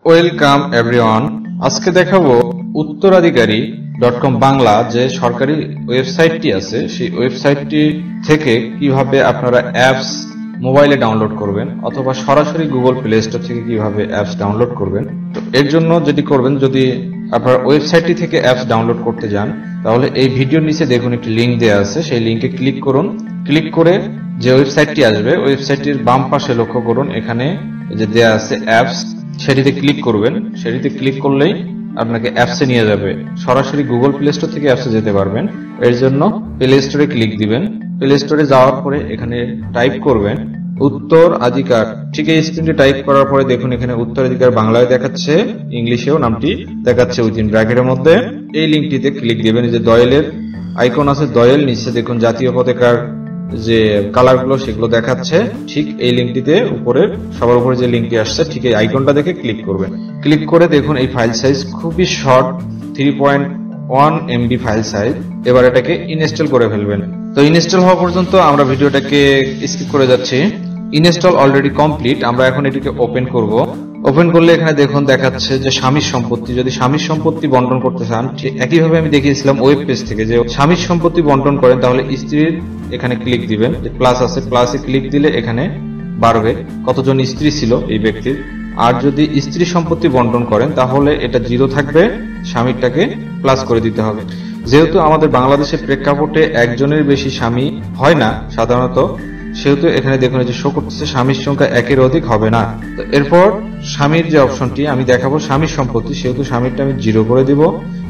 Welcome everyone. আজকে দেখাবো উত্তরাধিকারী.com বাংলা যে সরকারি ওয়েবসাইটটি আছে সেই ওয়েবসাইটটি থেকে কিভাবে আপনারা অ্যাপস মোবাইলে ডাউনলোড করবেন অথবা সরাসরি গুগল প্লে স্টোর থেকে কিভাবে অ্যাপস ডাউনলোড করবেন। তো এর জন্য যেটি করবেন, যদি আপনারা ওয়েবসাইটটি থেকে অ্যাপস ডাউনলোড করতে যান তাহলে এই ভিডিওর নিচে দেখুন একটি লিংক দেওয়া আছে, সেই লিংকে ক্লিক করুন। ক্লিক করে যে ওয়েবসাইটটি আসবে ওয়েবসাইটটির বাম পাশে লক্ষ্য করুন, এখানে যে দেওয়া আছে অ্যাপস, সেটিতে ক্লিক করবেন। সেটিতে ক্লিক করলেই আপনাকে অ্যাপসে নিয়ে যাবে, সরাসরি গুগল প্লে স্টোর থেকে অ্যাপসে যেতে পারবেন। এর জন্য প্লে স্টোরে ক্লিক দিবেন। প্লে স্টোরে যাওয়ার পরে এখানে টাইপ করবেন উত্তরাধিকার। ঠিক এই স্ক্রিনটি টাইপ করার পরে দেখুন এখানে উত্তরাধিকার বাংলায় দেখাচ্ছে, ইংলিশেও নামটি দেখাচ্ছে উইথিন ব্র্যাকেটের মধ্যে। এই লিঙ্কটিতে ক্লিক দিবেন। যে দয়েলের আইকন আছে, দয়েল নিচে দেখুন জাতীয় পতাকার যে কালার গুলো সেগুলো দেখাচ্ছে। ঠিক এই লিঙ্কটিতে উপরে সবার উপরে যে লিঙ্কটি আসছে ঠিক এই আইকনটা দেখে ক্লিক করবেন। ক্লিক করে দেখুন এই ফাইল সাইজ খুবই শর্ট, 3.1 MB ফাইল সাইজ। এবার এটাকে ইনস্টল করে ফেলবেন। তো ইনস্টল হওয়া পর্যন্ত আমরা ভিডিওটাকে স্কিপ করে যাচ্ছি। Install already complete. আমরা এখন এটিকে ওপেন করব। ওপেন করলে এখানে দেখুন দেখাচ্ছে যে স্বামীর সম্পত্তি। যদি স্বামীর সম্পত্তি বন্টন করতে চান, একইভাবে আমি দেখিয়েছিলাম ওয়েব পেজ থেকে, যে স্বামীর সম্পত্তি বন্টন করেন তাহলে স্ত্রীর এখানে ক্লিক দিবেন। প্লাস আছে, প্লাসে ক্লিক দিলে এখানে বাড়বে কতজন স্ত্রী ছিল এই ব্যক্তির। আর যদি স্ত্রী সম্পত্তি বন্টন করেন তাহলে এটা 0 থাকবে, স্বামীরটাকে প্লাস করে দিতে হবে। যেহেতু আমাদের বাংলাদেশের প্রেক্ষাপটে একজনের বেশি স্বামী হয় না সাধারণত, সেহেতু এখানে দেখুন যে শো করতেছে স্বামীর সংখ্যা 1-এর অধিক হবে না। তো এরপর স্বামীর যে অপশনটি আমি দেখাবো স্বামীর সম্পত্তি, সেহেতু স্বামীরটা আমি 0 করে দিব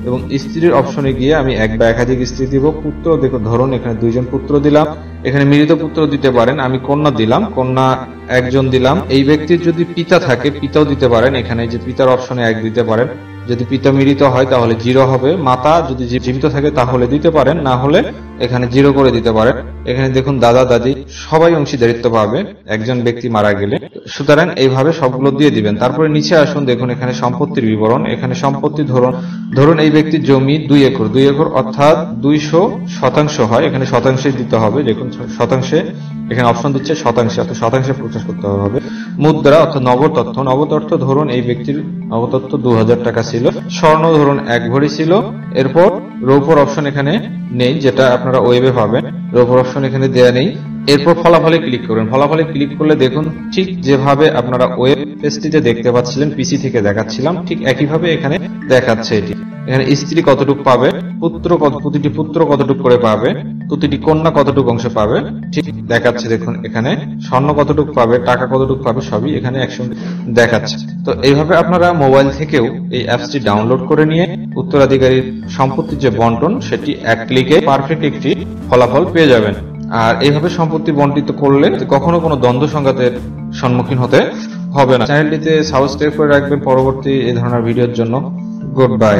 এবং স্ত্রীর অপশনে গিয়ে আমি এক বা একাধিক স্ত্রী দিব। পুত্র দেখুন, ধরুন এখানে 2 জন পুত্র দিলাম, এখানে মৃত পুত্র দিতে পারেন, আমি কন্যা দিলাম, কন্যা 1 জন দিলাম। এই ব্যক্তির যদি পিতা থাকে পিতাও দিতে পারেন, এখানে যে পিতার অপশনে 1 দিতে পারেন। যদি পিতা মৃত হয় তাহলে 0 হবে। মাতা যদি জীবিত থাকে তাহলে দিতে পারেন, না হলে এখানে 0 করে দিতে পারেন। এখানে দেখুন দাদা দাদি সবাই অংশীদারিত্ব পাবে একজন ব্যক্তি মারা গেলে। সুতরাং এইভাবে সবগুলো দিয়ে দিবেন। তারপরে নিচে আসুন, দেখুন এখানে সম্পত্তির বিবরণ। এখানে সম্পত্তি ধরুন এই ব্যক্তির জমি 2 একর, 2 একর অর্থাৎ 200% হয়, এখানে শতাংশে দিতে হবে। দেখুন শতাংশে এখানে অপশন দিচ্ছে শতাংশে, অর্থাৎ শতাংশে প্রকাশ করতে হবে। মুদ্রা অর্থাৎ নগদ অর্থ, নগদ অর্থ ধরুন এই ব্যক্তির নগদ অর্থ 2000 টাকা ছিল। স্বর্ণ ধরুন 1 ভরি ছিল। এরপর রৌপ্যর অপশন এখানে নেই, যেটা আপনারা ওয়েবে পাবেন, রৌপ্যর অপশন এখানে দেয়া নেই। এরপর ফলাফলে ক্লিক করবেন। ফলাফলে ক্লিক করলে দেখুন ঠিক যেভাবে আপনারা ওয়েব পেজটিতে দেখতে পাচ্ছিলেন, পিসি থেকে দেখাচ্ছিলাম, ঠিক একইভাবে এখানে দেখাচ্ছে। এটি এখানে স্ত্রী কতটুকু পাবে, প্রতিটি পুত্র কতটুকু করে পাবে, প্রতিটি কন্যা কতটুকু অংশ পাবে ঠিক দেখাচ্ছে। দেখুন এখানে স্বর্ণ কতটুকু পাবে, টাকা কতটুকু পাবে, সবই এখানে একসঙ্গে দেখাচ্ছে। তো এইভাবে আপনারা মোবাইল থেকেও এই অ্যাপসটি ডাউনলোড করে নিয়ে উত্তরাধিকারীর সম্পত্তির যে বন্টন সেটি এক ক্লিকে পারফেক্ট একটি ফলাফল পেয়ে যাবেন। আর এইভাবে সম্পত্তি বন্টিত করলে কখনো কোনো দ্বন্দ্ব সংঘাতের সম্মুখীন হতে হবে না। চ্যানেলটিতে সাবস্ক্রাইব করে রাখবেন পরবর্তী এই ধরনের ভিডিওর জন্য। Good bye.